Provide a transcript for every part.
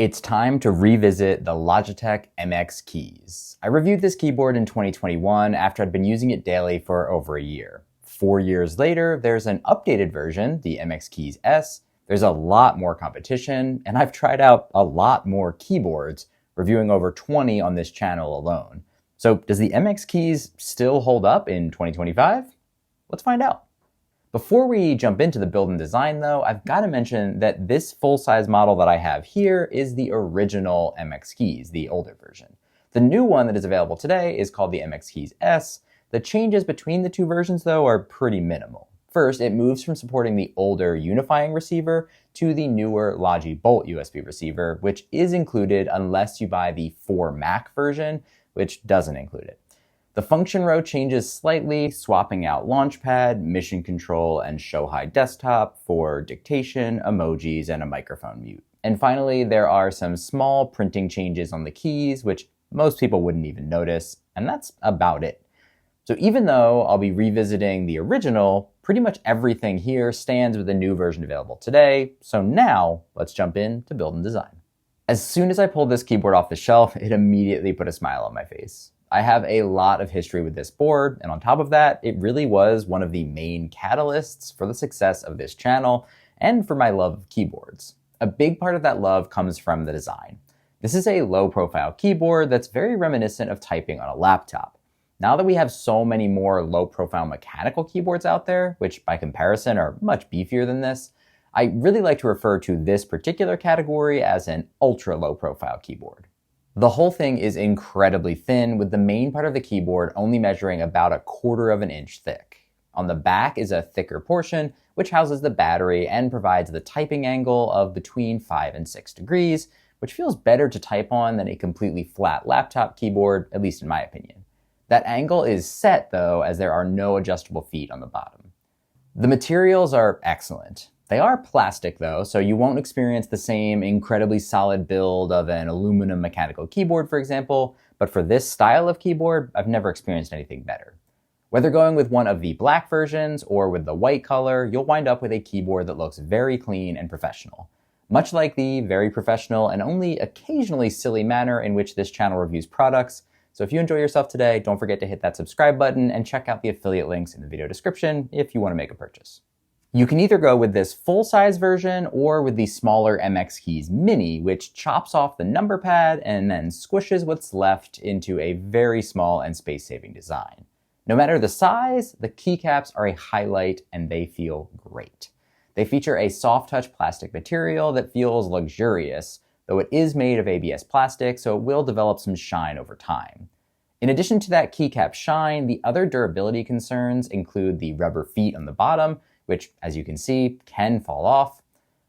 It's time to revisit the Logitech MX Keys. I reviewed this keyboard in 2021 after I'd been using it daily for over a year. 4 years later, there's an updated version, the MX Keys S. There's a lot more competition, and I've tried out a lot more keyboards, reviewing over 20 on this channel alone. So does the MX Keys still hold up in 2025? Let's find out. Before we jump into the build and design though, I've got to mention that this full-size model that I have here is the original MX Keys, the older version. The new one that is available today is called the MX Keys S. The changes between the two versions though are pretty minimal. First, it moves from supporting the older unifying receiver to the newer Logi Bolt USB receiver, which is included unless you buy the 4 Mac version, which doesn't include it. The function row changes slightly, swapping out Launchpad, Mission Control, and Show High Desktop for dictation, emojis, and a microphone mute. And finally, there are some small printing changes on the keys, which most people wouldn't even notice, and that's about it. So even though I'll be revisiting the original, pretty much everything here stands with the new version available today. So now, let's jump in to build and design. As soon as I pulled this keyboard off the shelf, it immediately put a smile on my face. I have a lot of history with this board, and on top of that, it really was one of the main catalysts for the success of this channel and for my love of keyboards. A big part of that love comes from the design. This is a low-profile keyboard that's very reminiscent of typing on a laptop. Now that we have so many more low-profile mechanical keyboards out there, which by comparison are much beefier than this, I really like to refer to this particular category as an ultra-low-profile keyboard. The whole thing is incredibly thin, with the main part of the keyboard only measuring about 1/4 inch thick. On the back is a thicker portion, which houses the battery and provides the typing angle of between 5 and 6 degrees, which feels better to type on than a completely flat laptop keyboard, at least in my opinion. That angle is set, though, as there are no adjustable feet on the bottom. The materials are excellent. They are plastic though, so you won't experience the same incredibly solid build of an aluminum mechanical keyboard, for example, but for this style of keyboard, I've never experienced anything better. Whether going with one of the black versions or with the white color, you'll wind up with a keyboard that looks very clean and professional. Much like the very professional and only occasionally silly manner in which this channel reviews products. So if you enjoy yourself today, don't forget to hit that subscribe button and check out the affiliate links in the video description if you want to make a purchase. You can either go with this full-size version or with the smaller MX Keys Mini, which chops off the number pad and then squishes what's left into a very small and space-saving design. No matter the size, the keycaps are a highlight and they feel great. They feature a soft-touch plastic material that feels luxurious, though it is made of ABS plastic, so it will develop some shine over time. In addition to that keycap shine, the other durability concerns include the rubber feet on the bottom, which, as you can see, can fall off,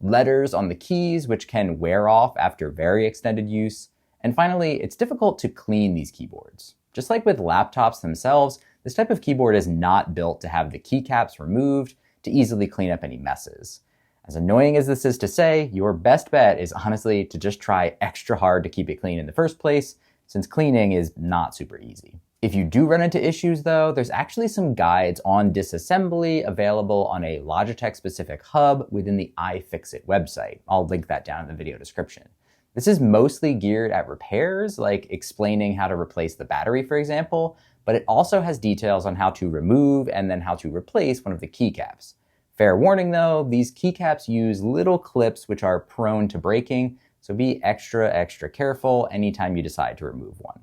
letters on the keys, which can wear off after very extended use, and finally, it's difficult to clean these keyboards. Just like with laptops themselves, this type of keyboard is not built to have the keycaps removed to easily clean up any messes. As annoying as this is to say, your best bet is honestly to just try extra hard to keep it clean in the first place, since cleaning is not super easy. If you do run into issues though, there's actually some guides on disassembly available on a Logitech-specific hub within the iFixit website. I'll link that down in the video description. This is mostly geared at repairs, like explaining how to replace the battery, for example, but it also has details on how to remove and then how to replace one of the keycaps. Fair warning though, these keycaps use little clips which are prone to breaking, so be extra careful anytime you decide to remove one.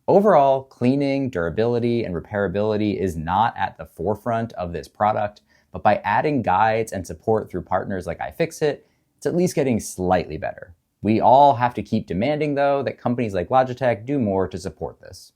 Overall, cleaning, durability, and repairability is not at the forefront of this product, but by adding guides and support through partners like iFixit, it's at least getting slightly better. We all have to keep demanding, though, that companies like Logitech do more to support this.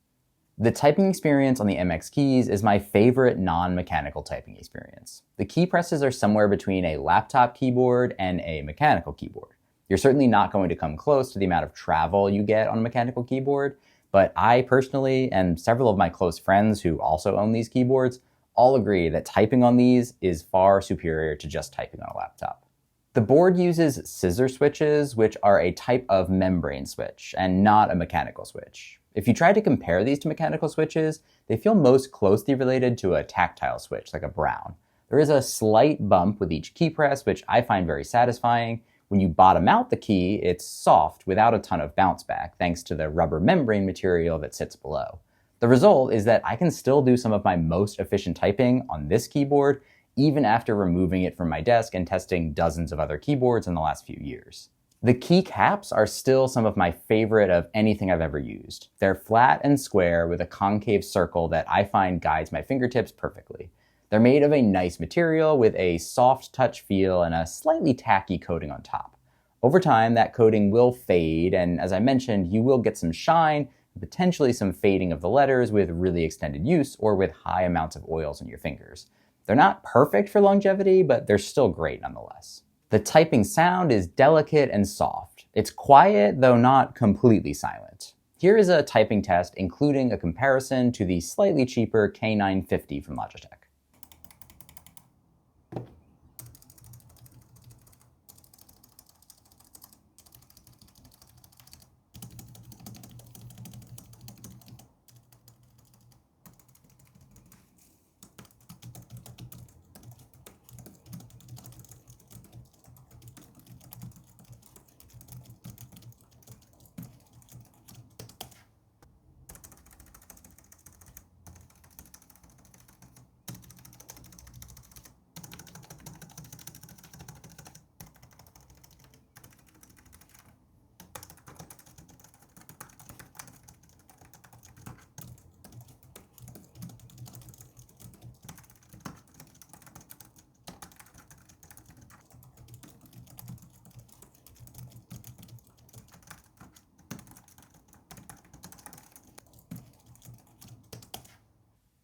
The typing experience on the MX Keys is my favorite non-mechanical typing experience. The key presses are somewhere between a laptop keyboard and a mechanical keyboard. You're certainly not going to come close to the amount of travel you get on a mechanical keyboard, but I personally, and several of my close friends who also own these keyboards, all agree that typing on these is far superior to just typing on a laptop. The board uses scissor switches, which are a type of membrane switch and not a mechanical switch. If you try to compare these to mechanical switches, they feel most closely related to a tactile switch, like a Brown. There is a slight bump with each key press, which I find very satisfying, When you bottom out the key, it's soft without a ton of bounce back, thanks to the rubber membrane material that sits below. The result is that I can still do some of my most efficient typing on this keyboard, even after removing it from my desk and testing dozens of other keyboards in the last few years. The key caps are still some of my favorite of anything I've ever used. They're flat and square with a concave circle that I find guides my fingertips perfectly. They're made of a nice material with a soft touch feel and a slightly tacky coating on top. Over time, that coating will fade, and as I mentioned, you will get some shine, and potentially some fading of the letters with really extended use or with high amounts of oils on your fingers. They're not perfect for longevity, but they're still great nonetheless. The typing sound is delicate and soft. It's quiet, though not completely silent. Here is a typing test, including a comparison to the slightly cheaper K950 from Logitech.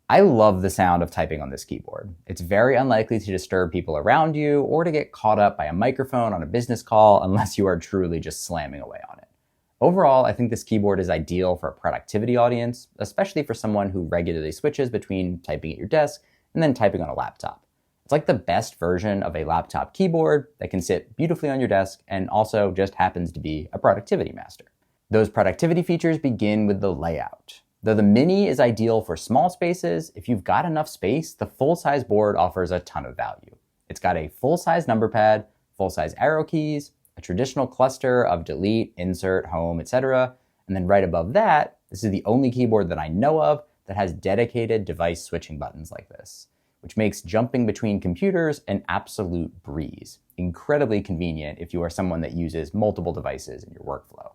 I love the sound of typing on this keyboard. It's very unlikely to disturb people around you or to get caught up by a microphone on a business call unless you are truly just slamming away on it. Overall, I think this keyboard is ideal for a productivity audience, especially for someone who regularly switches between typing at your desk and then typing on a laptop. It's like the best version of a laptop keyboard that can sit beautifully on your desk and also just happens to be a productivity master. Those productivity features begin with the layout. Though the Mini is ideal for small spaces, if you've got enough space, the full-size board offers a ton of value. It's got a full-size number pad, full-size arrow keys, a traditional cluster of delete, insert, home, etc. And then right above that, this is the only keyboard that I know of that has dedicated device switching buttons like this, which makes jumping between computers an absolute breeze. Incredibly convenient if you are someone that uses multiple devices in your workflow.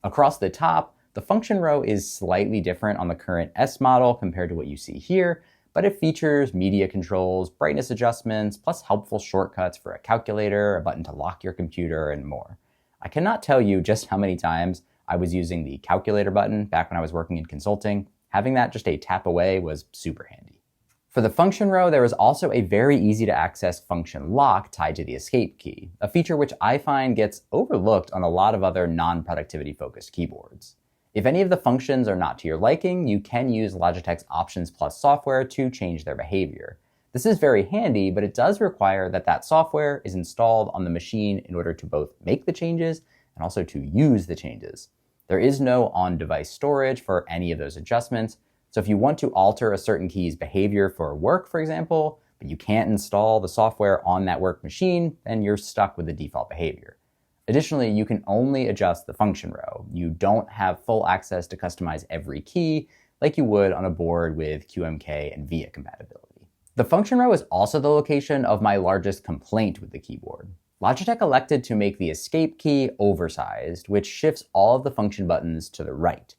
Across the top, the function row is slightly different on the current S model compared to what you see here, but it features media controls, brightness adjustments, plus helpful shortcuts for a calculator, a button to lock your computer, and more. I cannot tell you just how many times I was using the calculator button back when I was working in consulting. Having that just a tap away was super handy. For the function row, there is also a very easy to access function lock tied to the escape key, a feature which I find gets overlooked on a lot of other non-productivity focused keyboards. If any of the functions are not to your liking, you can use Logitech's Options Plus software to change their behavior. This is very handy, but it does require that that software is installed on the machine in order to both make the changes and also to use the changes. There is no on-device storage for any of those adjustments, so if you want to alter a certain key's behavior for work, for example, but you can't install the software on that work machine, then you're stuck with the default behavior. Additionally, you can only adjust the function row. You don't have full access to customize every key like you would on a board with QMK and VIA compatibility. The function row is also the location of my largest complaint with the keyboard. Logitech elected to make the escape key oversized, which shifts all of the function buttons to the right.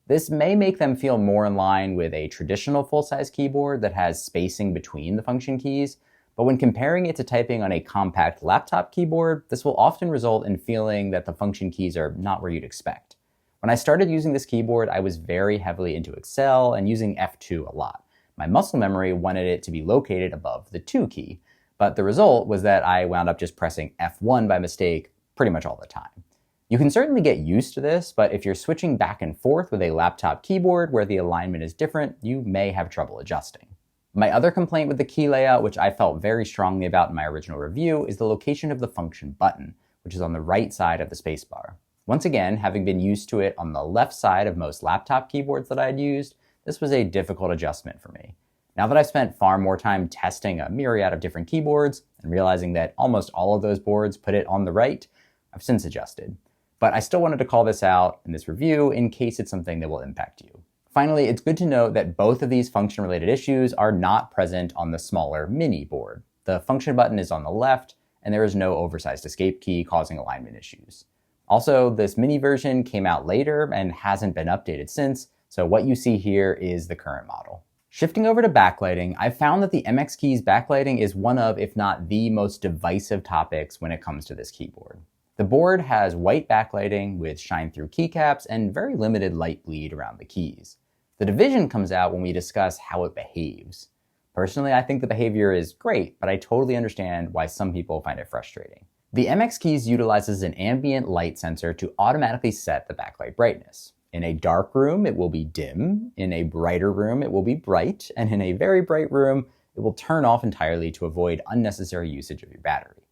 This may make them feel more in line with a traditional full-size keyboard that has spacing between the function keys, but when comparing it to typing on a compact laptop keyboard, this will often result in feeling that the function keys are not where you'd expect. When I started using this keyboard, I was very heavily into Excel and using F2 a lot. My muscle memory wanted it to be located above the 2 key, but the result was that I wound up just pressing F1 by mistake pretty much all the time. You can certainly get used to this, but if you're switching back and forth with a laptop keyboard where the alignment is different, you may have trouble adjusting. My other complaint with the key layout, which I felt very strongly about in my original review, is the location of the function button, which is on the right side of the spacebar. Once again, having been used to it on the left side of most laptop keyboards that I had used, this was a difficult adjustment for me. Now that I've spent far more time testing a myriad of different keyboards and realizing that almost all of those boards put it on the right, I've since adjusted. But I still wanted to call this out in this review in case it's something that will impact you. Finally, it's good to note that both of these function-related issues are not present on the smaller mini board. The function button is on the left, and there is no oversized escape key causing alignment issues. Also, this mini version came out later and hasn't been updated since, so what you see here is the current model. Shifting over to backlighting, I've found that the MX Keys backlighting is one of, if not the most divisive topics when it comes to this keyboard. The board has white backlighting with shine-through keycaps and very limited light bleed around the keys. The division comes out when we discuss how it behaves. Personally, I think the behavior is great, but I totally understand why some people find it frustrating. The MX Keys utilizes an ambient light sensor to automatically set the backlight brightness. In a dark room, it will be dim. In a brighter room, it will be bright. And in a very bright room, it will turn off entirely to avoid unnecessary usage of your battery.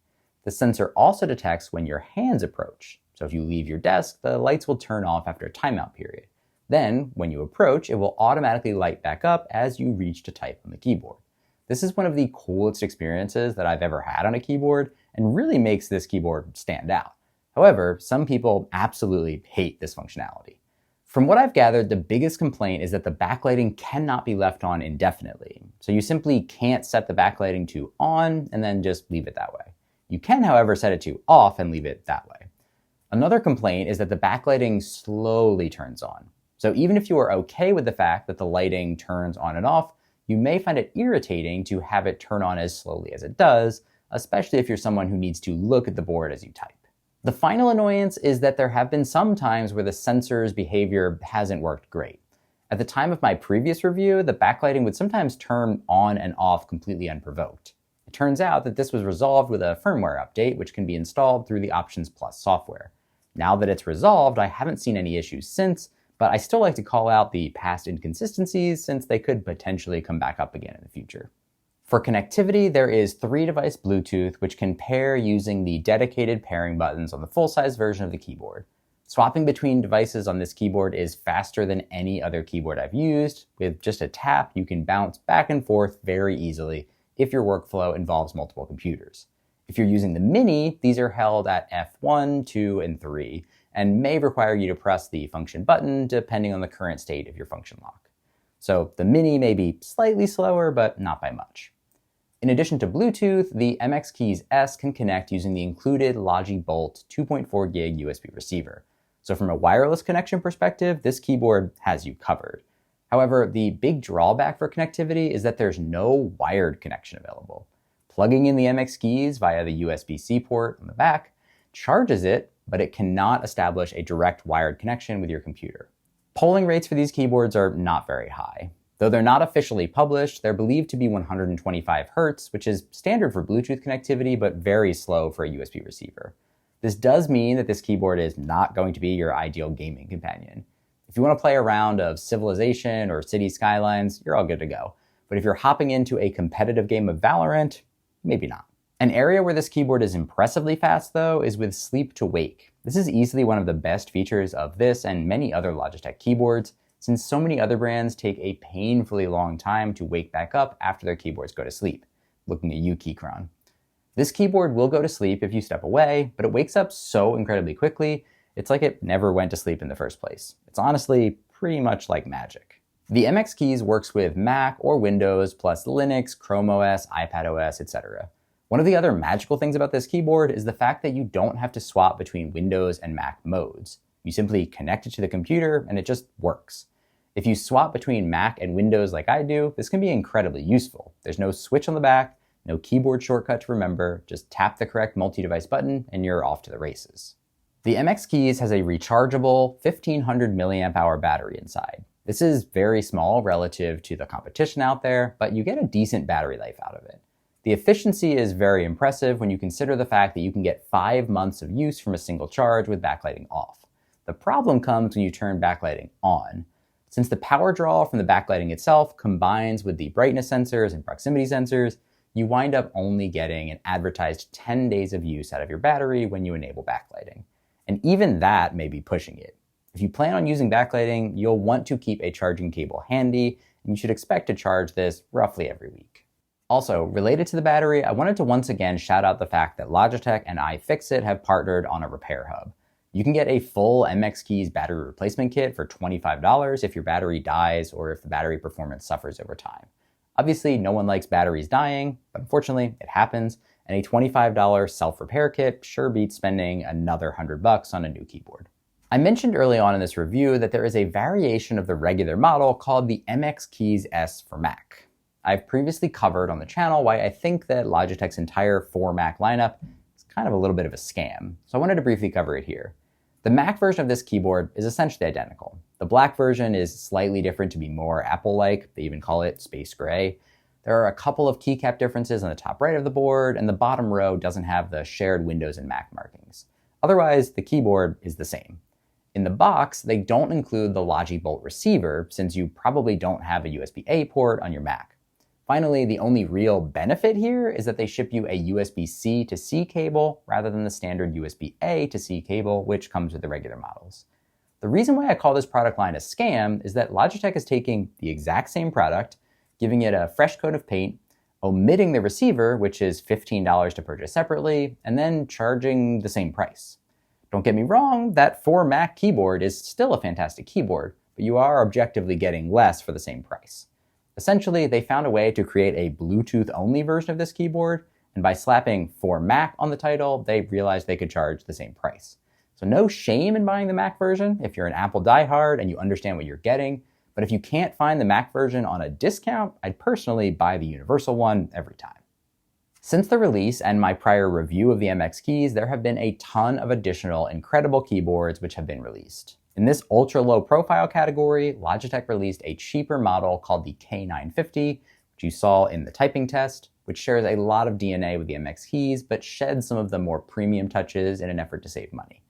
The sensor also detects when your hands approach. So if you leave your desk, the lights will turn off after a timeout period. Then, when you approach, it will automatically light back up as you reach to type on the keyboard. This is one of the coolest experiences that I've ever had on a keyboard and really makes this keyboard stand out. However, some people absolutely hate this functionality. From what I've gathered, the biggest complaint is that the backlighting cannot be left on indefinitely. So you simply can't set the backlighting to on and then just leave it that way. You can, however, set it to off and leave it that way. Another complaint is that the backlighting slowly turns on. So even if you are okay with the fact that the lighting turns on and off, you may find it irritating to have it turn on as slowly as it does, especially if you're someone who needs to look at the board as you type. The final annoyance is that there have been some times where the sensor's behavior hasn't worked great. At the time of my previous review, the backlighting would sometimes turn on and off completely unprovoked. It turns out that this was resolved with a firmware update, which can be installed through the Options Plus software. Now that it's resolved, I haven't seen any issues since, but I still like to call out the past inconsistencies since they could potentially come back up again in the future. For connectivity, there is 3-device Bluetooth, which can pair using the dedicated pairing buttons on the full-size version of the keyboard. Swapping between devices on this keyboard is faster than any other keyboard I've used. With just a tap, you can bounce back and forth very easily if your workflow involves multiple computers. If you're using the Mini, these are held at F1, 2, and 3, and may require you to press the function button depending on the current state of your function lock. So the Mini may be slightly slower, but not by much. In addition to Bluetooth, the MX Keys S can connect using the included Logibolt 2.4 gig USB receiver. So from a wireless connection perspective, this keyboard has you covered. However, the big drawback for connectivity is that there's no wired connection available. Plugging in the MX Keys via the USB-C port on the back charges it, but it cannot establish a direct wired connection with your computer. Polling rates for these keyboards are not very high. Though they're not officially published, they're believed to be 125 Hz, which is standard for Bluetooth connectivity, but very slow for a USB receiver. This does mean that this keyboard is not going to be your ideal gaming companion. If you want to play a round of Civilization or City Skylines, you're all good to go. But if you're hopping into a competitive game of Valorant, maybe not. An area where this keyboard is impressively fast, though, is with sleep to wake. This is easily one of the best features of this and many other Logitech keyboards, since so many other brands take a painfully long time to wake back up after their keyboards go to sleep. Looking at you, Keychron. This keyboard will go to sleep if you step away, but it wakes up so incredibly quickly, it's like it never went to sleep in the first place. It's honestly pretty much like magic. The MX Keys works with Mac or Windows, plus Linux, Chrome OS, iPad OS, etc. One of the other magical things about this keyboard is the fact that you don't have to swap between Windows and Mac modes. You simply connect it to the computer and it just works. If you swap between Mac and Windows like I do, this can be incredibly useful. There's no switch on the back, no keyboard shortcut to remember, just tap the correct multi-device button and you're off to the races. The MX Keys has a rechargeable 1500 mAh battery inside. This is very small relative to the competition out there, but you get a decent battery life out of it. The efficiency is very impressive when you consider the fact that you can get 5 months of use from a single charge with backlighting off. The problem comes when you turn backlighting on. Since the power draw from the backlighting itself combines with the brightness sensors and proximity sensors, you wind up only getting an advertised 10 days of use out of your battery when you enable backlighting. And even that may be pushing it. If you plan on using backlighting, you'll want to keep a charging cable handy and you should expect to charge this roughly every week. Also, related to the battery, I wanted to once again shout out the fact that Logitech and iFixit have partnered on a repair hub. You can get a full MX Keys battery replacement kit for $25 if your battery dies or if the battery performance suffers over time. Obviously, no one likes batteries dying, but unfortunately, it happens, and a $25 self-repair kit sure beats spending another $100 on a new keyboard. I mentioned early on in this review that there is a variation of the regular model called the MX Keys S for Mac. I've previously covered on the channel why I think that Logitech's entire for Mac lineup is kind of a little bit of a scam, so I wanted to briefly cover it here. The Mac version of this keyboard is essentially identical. The black version is slightly different to be more Apple-like. They even call it space gray. There are a couple of keycap differences on the top right of the board, and the bottom row doesn't have the shared Windows and Mac markings. Otherwise, the keyboard is the same. In the box, they don't include the Logibolt receiver, since you probably don't have a USB-A port on your Mac. Finally, the only real benefit here is that they ship you a USB-C to C cable rather than the standard USB-A to C cable, which comes with the regular models. The reason why I call this product line a scam is that Logitech is taking the exact same product, giving it a fresh coat of paint, omitting the receiver, which is $15 to purchase separately, and then charging the same price. Don't get me wrong, that for Mac keyboard is still a fantastic keyboard, but you are objectively getting less for the same price. Essentially, they found a way to create a Bluetooth-only version of this keyboard, and by slapping for Mac on the title, they realized they could charge the same price. So no shame in buying the Mac version if you're an Apple diehard and you understand what you're getting, but if you can't find the Mac version on a discount, I'd personally buy the universal one every time. Since the release and my prior review of the MX Keys, there have been a ton of additional incredible keyboards which have been released. In this ultra-low profile category, Logitech released a cheaper model called the K950, which you saw in the typing test, which shares a lot of DNA with the MX Keys, but sheds some of the more premium touches in an effort to save money.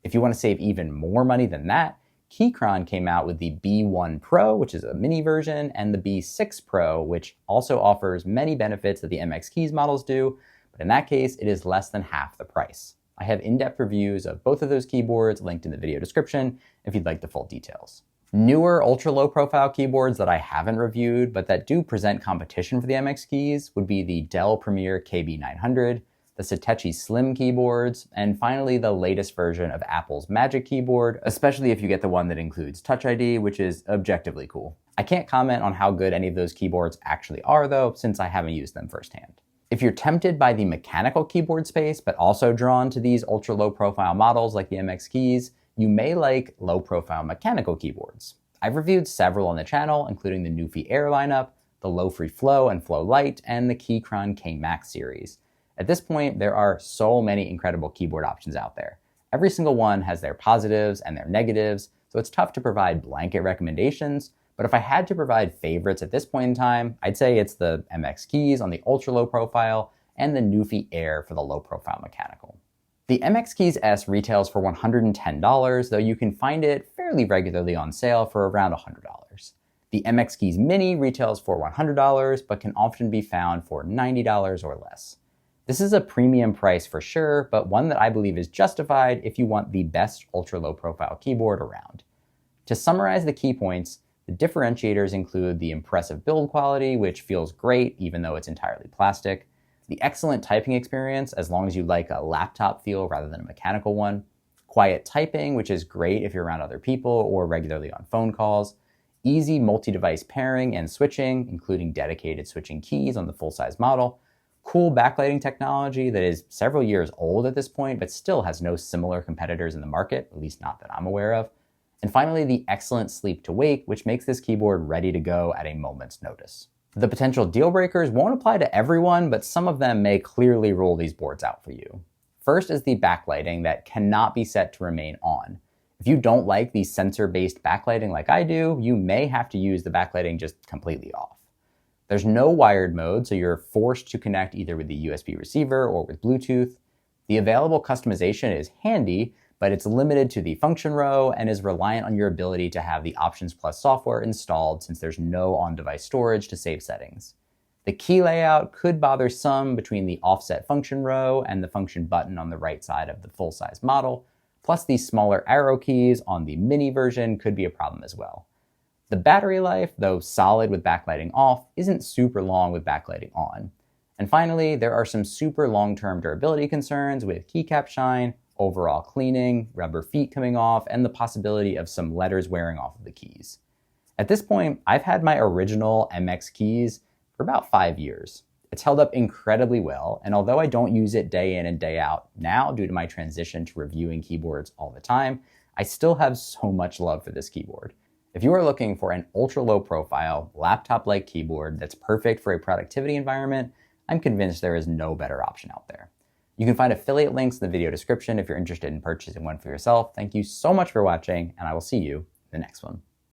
If you want to save even more money than that, Keychron came out with the B1 Pro, which is a mini version, and the B6 Pro, which also offers many benefits that the MX Keys models do, but in that case, it is less than half the price. I have in-depth reviews of both of those keyboards linked in the video description if you'd like the full details. Newer ultra-low profile keyboards that I haven't reviewed, but that do present competition for the MX Keys would be the Dell Premier KB900, the Satechi Slim keyboards, and finally the latest version of Apple's Magic Keyboard, especially if you get the one that includes Touch ID, which is objectively cool. I can't comment on how good any of those keyboards actually are though, since I haven't used them firsthand. If you're tempted by the mechanical keyboard space, but also drawn to these ultra-low profile models like the MX Keys, you may like low-profile mechanical keyboards. I've reviewed several on the channel, including the Newfie Air lineup, the Low Free Flow and Flow Lite, and the Keychron K-Max series. At this point, there are so many incredible keyboard options out there. Every single one has their positives and their negatives, so it's tough to provide blanket recommendations, but if I had to provide favorites at this point in time, I'd say it's the MX Keys on the ultra-low profile and the Newfie Air for the low-profile mechanical. The MX Keys S retails for $110, though you can find it fairly regularly on sale for around $100. The MX Keys Mini retails for $100, but can often be found for $90 or less. This is a premium price for sure, but one that I believe is justified if you want the best ultra-low profile keyboard around. To summarize the key points, the differentiators include the impressive build quality, which feels great even though it's entirely plastic, the excellent typing experience as long as you like a laptop feel rather than a mechanical one, quiet typing, which is great if you're around other people or regularly on phone calls, easy multi-device pairing and switching, including dedicated switching keys on the full-size model, cool backlighting technology that is several years old at this point but still has no similar competitors in the market, at least not that I'm aware of, and finally, the excellent sleep to wake, which makes this keyboard ready to go at a moment's notice. The potential deal breakers won't apply to everyone, but some of them may clearly rule these boards out for you. First is the backlighting that cannot be set to remain on. If you don't like the sensor-based backlighting like I do, you may have to use the backlighting just completely off. There's no wired mode, so you're forced to connect either with the USB receiver or with Bluetooth. The available customization is handy, but it's limited to the function row and is reliant on your ability to have the Options Plus software installed since there's no on-device storage to save settings. The key layout could bother some between the offset function row and the function button on the right side of the full-size model, plus the smaller arrow keys on the mini version could be a problem as well. The battery life, though solid with backlighting off, isn't super long with backlighting on. And finally, there are some super long-term durability concerns with keycap shine, overall cleaning, rubber feet coming off, and the possibility of some letters wearing off of the keys. At this point, I've had my original MX Keys for about 5 years. It's held up incredibly well, and although I don't use it day in and day out now due to my transition to reviewing keyboards all the time, I still have so much love for this keyboard. If you are looking for an ultra-low profile, laptop-like keyboard that's perfect for a productivity environment, I'm convinced there is no better option out there. You can find affiliate links in the video description if you're interested in purchasing one for yourself. Thank you so much for watching, and I will see you in the next one.